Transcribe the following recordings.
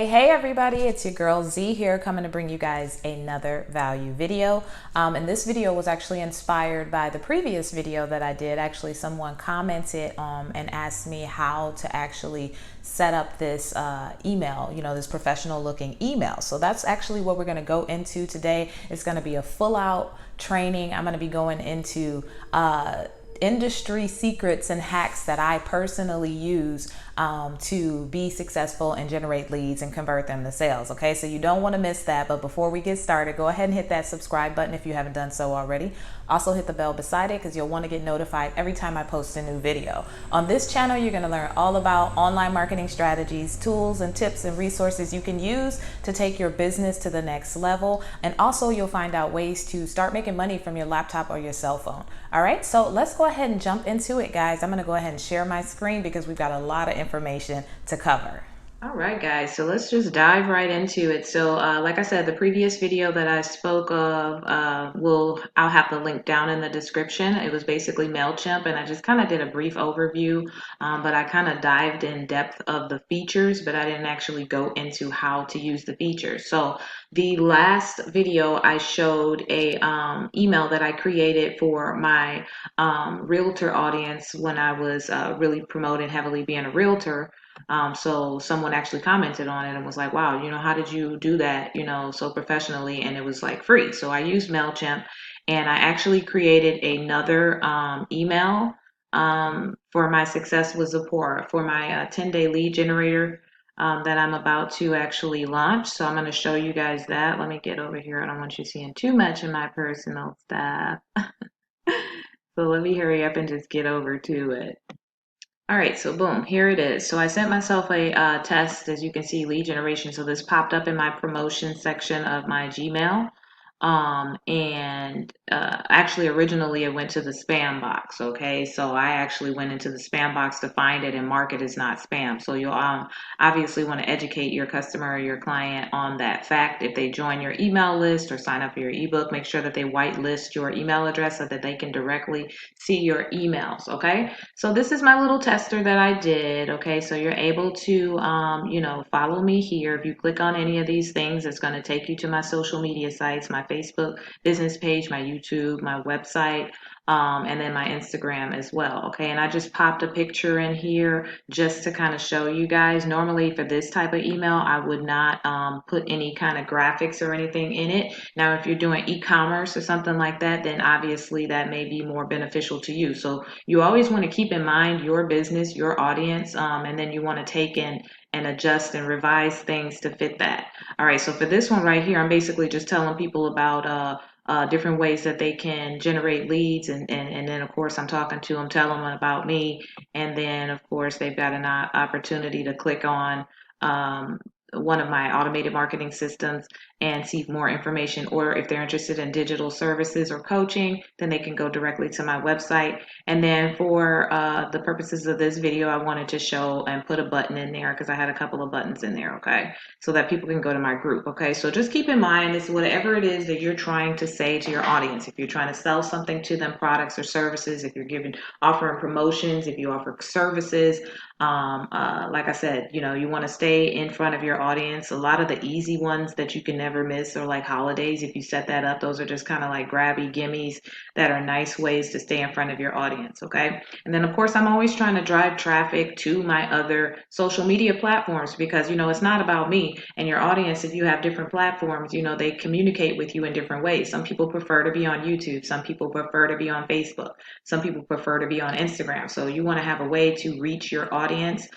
Hey everybody, it's your girl Z here coming to bring you guys another value video. And this video was actually inspired by the previous video that I did. Actually, someone commented and asked me how to actually set up this email, this professional looking email. So that's actually what we're going to go into today. It's going to be a full out training. I'm going to be going into industry secrets and hacks that I personally use to be successful and generate leads and convert them to sales. Okay, so you don't want to miss that. But before we get started, go ahead and hit that subscribe button if you haven't done so already. Also hit the bell beside it because you'll want to get notified every time I post a new video. On this channel, you're going to learn all about online marketing strategies, tools and tips and resources you can use to take your business to the next level. And also you'll find out ways to start making money from your laptop or your cell phone. All right, so let's go ahead and jump into it, guys. I'm going to go ahead and share my screen because we've got a lot of information to cover. All right, guys, so let's just dive right into it. So like I said, the previous video that I spoke of, I'll have the link down in the description. It was basically Mailchimp, and I just kind of did a brief overview, but I kind of dived in depth of the features, but I didn't actually go into how to use the features. So the last video I showed a email that I created for my realtor audience when I was really promoting heavily being a realtor. So someone actually commented on it and was like, wow, how did you do that, so professionally? And it was like free. So I used Mailchimp, and I actually created another email for my Success with Zipporah, for my 10-day lead generator that I'm about to actually launch. So I'm going to show you guys that. Let me get over here. I don't want you seeing too much of my personal stuff. So let me hurry up and just get over to it. All right, so boom, here it is. So I sent myself a test, as you can see, lead generation. So this popped up in my promotion section of my Gmail. And actually originally it went to the spam box. Okay, so I actually went into the spam box to find it and mark it as not spam. So you'll obviously want to educate your customer or your client on that fact. If they join your email list or sign up for your ebook, make sure that they whitelist your email address so that they can directly see your emails. Okay, so this is my little tester that I did. Okay, so you're able to follow me here. If you click on any of these things, it's going to take you to my social media sites, my Facebook business page, my YouTube, my website, and then my Instagram as well. Okay, and I just popped a picture in here just to kind of show you guys. Normally for this type of email, I would not put any kind of graphics or anything in it. Now, if you're doing e-commerce or something like that, then obviously that may be more beneficial to you. So you always want to keep in mind your business, your audience, and then you want to take in and adjust and revise things to fit that. All right, so for this one right here, I'm basically just telling people about different ways that they can generate leads, and then of course I'm talking to them, telling them about me, and then of course they've got an opportunity to click on one of my automated marketing systems and see more information, or if they're interested in digital services or coaching, then they can go directly to my website. And then for the purposes of this video, I wanted to show and put a button in there because I had a couple of buttons in there, okay, so that people can go to my group. Okay, so just keep in mind, it's whatever it is that you're trying to say to your audience. If you're trying to sell something to them, products or services, if you're offering promotions, if you offer services, like I said, you want to stay in front of your audience. A lot of the easy ones that you can never miss are like holidays. If you set that up, those are just kind of like grabby gimmies that are nice ways to stay in front of your audience. Okay, and then of course I'm always trying to drive traffic to my other social media platforms, because it's not about me and your audience. If you have different platforms, they communicate with you in different ways. Some people prefer to be on YouTube, some people prefer to be on Facebook, some people prefer to be on Instagram. So you want to have a way to reach your audience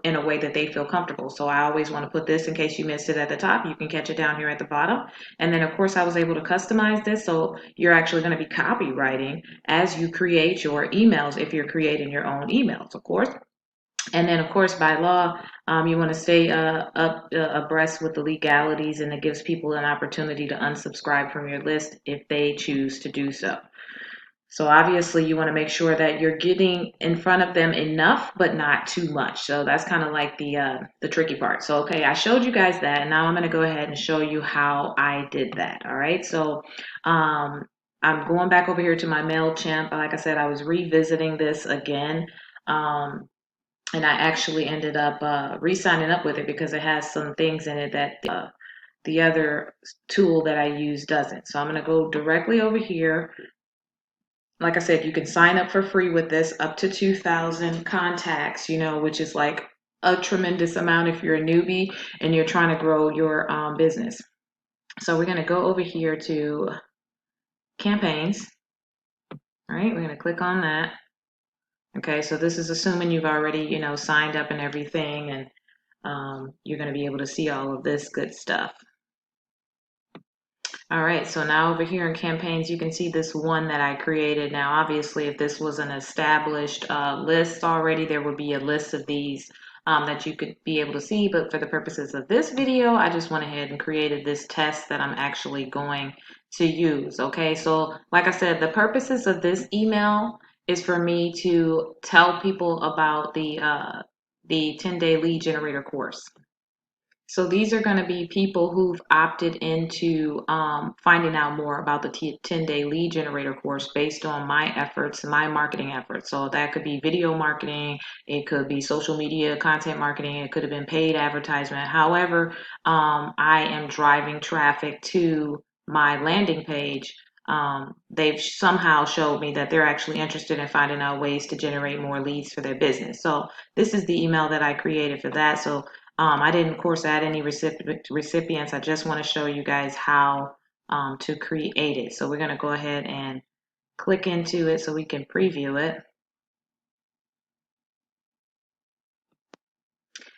in a way that they feel comfortable. So I always want to put this, in case you missed it at the top, you can catch it down here at the bottom. And then of course I was able to customize this, so you're actually going to be copywriting as you create your emails, if you're creating your own emails, of course. And then, of course, by law, you want to stay abreast with the legalities, and it gives people an opportunity to unsubscribe from your list if they choose to do so. So obviously you want to make sure that you're getting in front of them enough, but not too much. So that's kind of like the tricky part. So, okay, I showed you guys that, and now I'm going to go ahead and show you how I did that. All right. So I'm going back over here to my Mailchimp. Like I said, I was revisiting this again. and I actually ended up re-signing up with it because it has some things in it that the other tool that I use doesn't. So I'm going to go directly over here. Like I said, you can sign up for free with this up to 2,000 contacts, which is like a tremendous amount if you're a newbie and you're trying to grow your business. So we're going to go over here to campaigns. All right, we're going to click on that. Okay, so this is assuming you've already, signed up and everything, and you're going to be able to see all of this good stuff. All right, so now over here in campaigns, you can see this one that I created. Now, obviously, if this was an established list already, there would be a list of these that you could be able to see. But for the purposes of this video, I just went ahead and created this test that I'm actually going to use. Okay, so like I said, the purposes of this email is for me to tell people about the 10-day lead generator course. So these are going to be people who've opted into finding out more about the 10-day lead generator course based on my efforts, my marketing efforts. So that could be video marketing, it could be social media content marketing, it could have been paid advertisement. However, I am driving traffic to my landing page. They've somehow showed me that they're actually interested in finding out ways to generate more leads for their business. So this is the email that I created for that. So I didn't, of course, add any recipients. I just want to show you guys how to create it. So we're going to go ahead and click into it so we can preview it.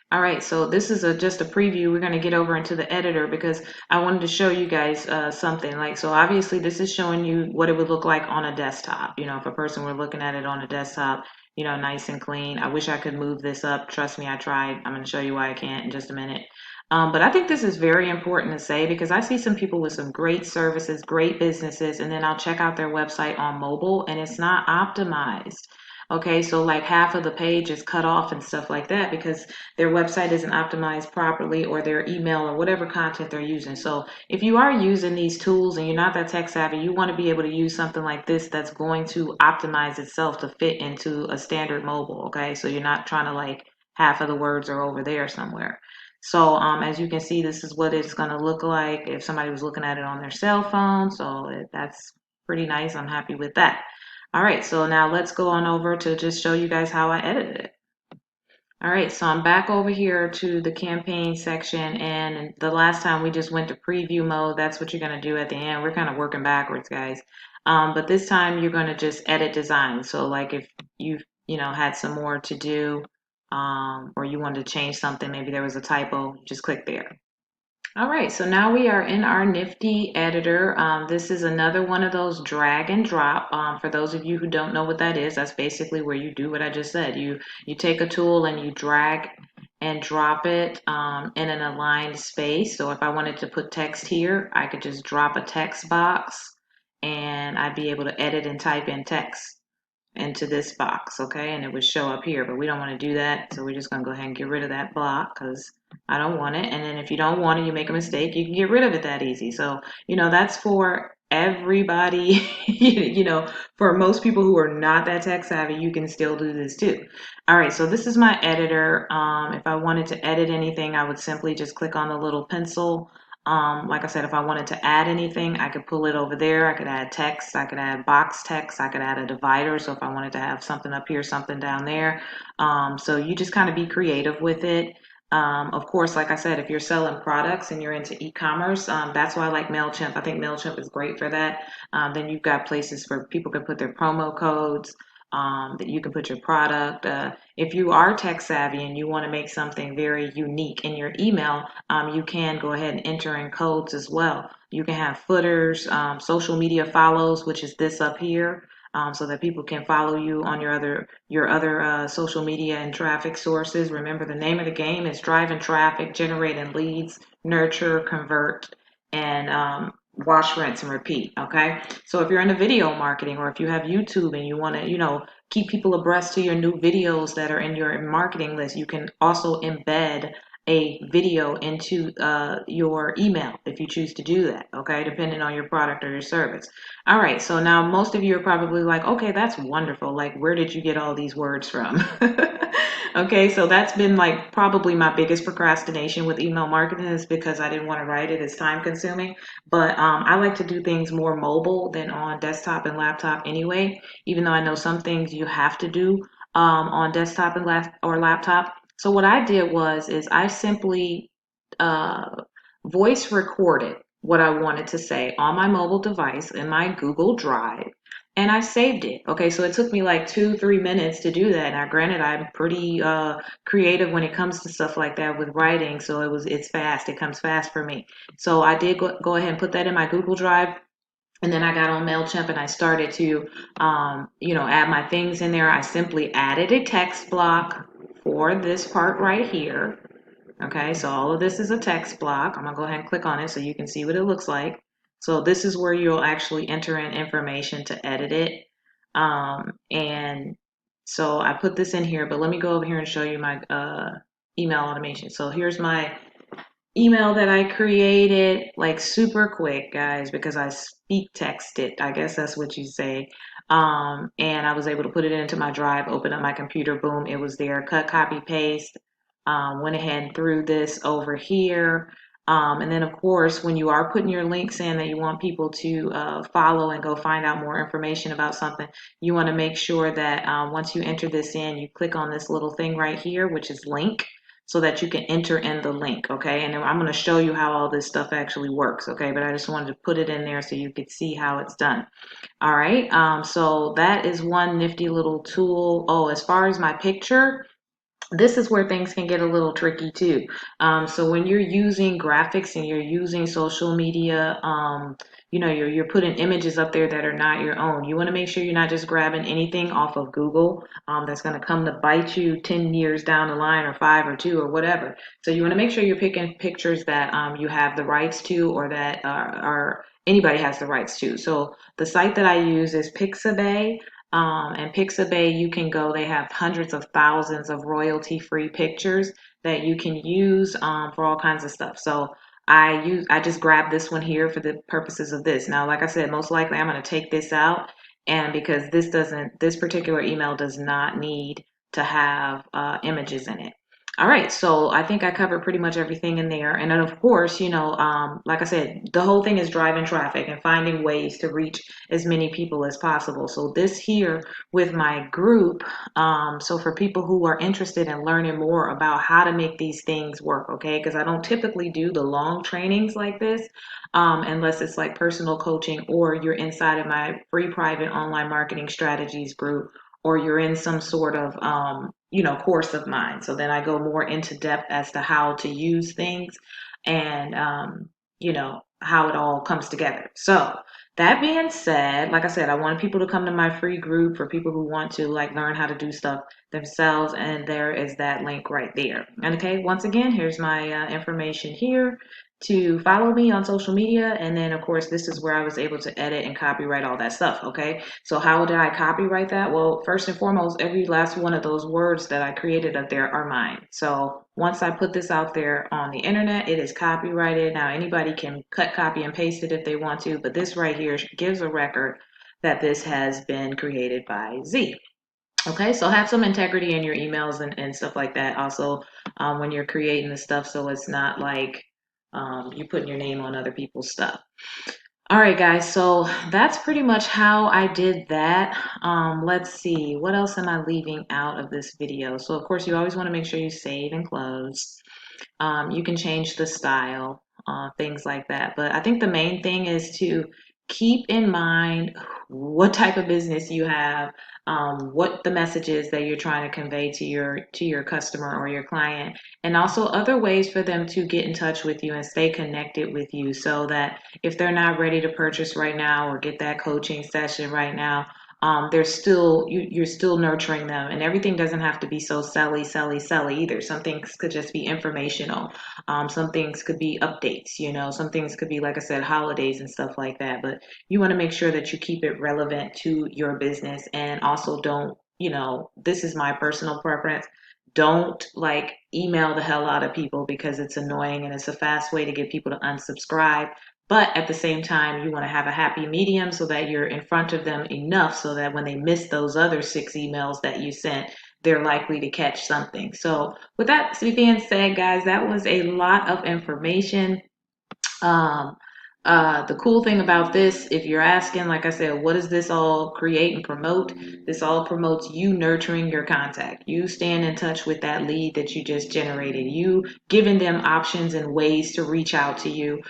All right, so this is just a preview. We're going to get over into the editor because I wanted to show you guys something. So obviously this is showing you what it would look like on a desktop. If a person were looking at it on a desktop, nice and clean. I wish I could move this up. Trust me, I tried. I'm going to show you why I can't in just a minute. But I think this is very important to say because I see some people with some great services, great businesses, and then I'll check out their website on mobile and it's not optimized. Okay, so like half of the page is cut off and stuff like that because their website isn't optimized properly or their email or whatever content they're using. So if you are using these tools and you're not that tech savvy, you want to be able to use something like this that's going to optimize itself to fit into a standard mobile. Okay, so you're not trying to like half of the words are over there somewhere. So as you can see, this is what it's going to look like if somebody was looking at it on their cell phone. So that's pretty nice. I'm happy with that. All right, so now let's go on over to just show you guys how I edited it. All right, so I'm back over here to the campaign section, and the last time we just went to preview mode. That's what you're going to do at the end. We're kind of working backwards, guys. But this time you're going to just edit design. So like if you've had some more to do or you wanted to change something, maybe there was a typo, just click there. All right, so now we are in our nifty editor. This is another one of those drag and drop. For those of you who don't know what that is, that's basically where you do what I just said. You take a tool and you drag and drop it in an aligned space. So if I wanted to put text here, I could just drop a text box and I'd be able to edit and type in text into this box, okay, and it would show up here, but we don't want to do that, so we're just going to go ahead and get rid of that block because I don't want it. And then if you don't want it, you make a mistake, you can get rid of it that easy. So that's for everybody. For most people who are not that tech savvy, you can still do this too. All right, so this is my editor. If I wanted to edit anything, I would simply just click on the little pencil. Like I said, if I wanted to add anything, I could pull it over there. I could add text, I could add box text, I could add a divider. So if I wanted to have something up here, something down there. So you just kind of be creative with it. Of course, like I said, if you're selling products and you're into e-commerce, that's why I like Mailchimp. I think Mailchimp is great for that. Then you've got places where people can put their promo codes. That you can put your product. If you are tech savvy and you want to make something very unique in your email, you can go ahead and enter in codes as well. You can have footers, social media follows, which is this up here, so that people can follow you on your other social media and traffic sources. Remember, the name of the game is driving traffic, generating leads, nurture, convert, and wash, rinse, and repeat. Okay, so if you're into video marketing or if you have YouTube and you want to keep people abreast to your new videos that are in your marketing list, you can also embed a video into your email if you choose to do that, okay, depending on your product or your service. All right, so now most of you are probably like, okay, that's wonderful. Like, where did you get all these words from? Okay, so that's been like probably my biggest procrastination with email marketing, is because I didn't want to write it. It's time consuming. But I like to do things more mobile than on desktop and laptop anyway, even though I know some things you have to do on desktop and laptop. So what I did is I simply voice recorded what I wanted to say on my mobile device in my Google Drive, and I saved it. Okay, so it took me like 2-3 minutes to do that. Now, granted, I'm pretty creative when it comes to stuff like that with writing, so it's fast. It comes fast for me. So I did go ahead and put that in my Google Drive. And then I got on Mailchimp and I started to, add my things in there. I simply added a text block for this part right here. Okay, so all of this is a text block. I'm gonna go ahead and click on it so you can see what it looks like. So this is where you'll actually enter in information to edit it. And so I put this in here, but let me go over here and show you my email automation. So here's my email that I created, like super quick, guys, because I speak texted. I guess that's what you say. And I was able to put it into my drive, open up my computer, boom, it was there. Cut, copy, paste. Went ahead and threw this over here. And then, of course, when you are putting your links in that you want people to follow and go find out more information about something, you want to make sure that once you enter this in, you click on this little thing right here, which is link, so that you can enter in the link, okay? And then I'm going to show you how all this stuff actually works, okay? But I just wanted to put it in there so you could see how it's done. All right, so that is one nifty little tool. Oh, as far as my picture, this is where things can get a little tricky too. So when you're using graphics and you're using social media, you're putting images up there that are not your own. You want to make sure you're not just grabbing anything off of Google that's going to come to bite you 10 years down the line, or 5 or 2 or whatever. So you want to make sure you're picking pictures that you have the rights to, or that are anybody has the rights to. So the site that I use is Pixabay. And Pixabay, you can go, they have hundreds of thousands of royalty-free pictures that you can use for all kinds of stuff. So I just grabbed this one here for the purposes of this. Now, like I said, most likely I'm going to take this out, and because this particular email does not need to have images in it. All right, so I think I covered pretty much everything in there. And then, of course, like I said, the whole thing is driving traffic and finding ways to reach as many people as possible. So this here with my group, so for people who are interested in learning more about how to make these things work, okay? Because I don't typically do the long trainings like this unless it's like personal coaching, or you're inside of my free private online marketing strategies group, or you're in some sort of course of mine. So then I go more into depth as to how to use things, and how it all comes together. So that being said, like I said, I want people to come to my free group for people who want to like learn how to do stuff themselves, and there is that link right there. And okay, once again, here's my information here to follow me on social media. And then of course, this is where I was able to edit and copyright all that stuff. Okay, so how did I copyright that? Well, first and foremost, every last one of those words that I created up there are mine. So once I put this out there on the internet, it is copyrighted. Now anybody can cut, copy, and paste it if they want to, but this right here gives a record that this has been created by Z. Okay, so have some integrity in your emails and stuff like that. Also, when you're creating the stuff, so it's not like you're putting your name on other people's stuff. All right, guys, so that's pretty much how I did that. Let's see, what else am I leaving out of this video? So, of course, you always want to make sure you save and close. You can change the style, things like that. But I think the main thing is to keep in mind what type of business you have, what the message is that you're trying to convey to your customer or your client, and also other ways for them to get in touch with you and stay connected with you, so that if they're not ready to purchase right now or get that coaching session right now, they're still you're still nurturing them, and everything doesn't have to be so selly either. Some things could just be informational. Some things could be updates, some things could be, like I said, holidays and stuff like that. But you want to make sure that you keep it relevant to your business, and also don't, this is my personal preference. don't like email the hell out of people because it's annoying and it's a fast way to get people to unsubscribe. But at the same time, you want to have a happy medium so that you're in front of them enough so that when they miss those other 6 emails that you sent, they're likely to catch something. So with that being said, guys, that was a lot of information. Um, the cool thing about this, if you're asking, like I said, what does this all create and promote? This all promotes you nurturing your contact, you staying in touch with that lead that you just generated, you giving them options and ways to reach out to you,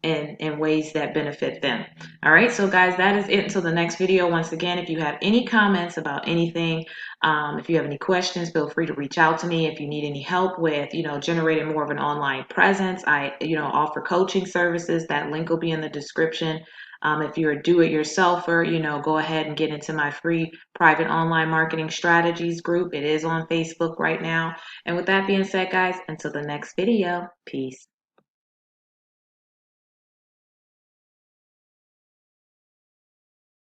in ways that benefit them. All right, so guys, that is it until the next video. Once again, if you have any comments about anything, if you have any questions, feel free to reach out to me. If you need any help with, generating more of an online presence, I, offer coaching services. That link will be in the description. If you're a do-it-yourselfer, go ahead and get into my free private online marketing strategies group. It is on Facebook right now. And with that being said, guys, until the next video, peace.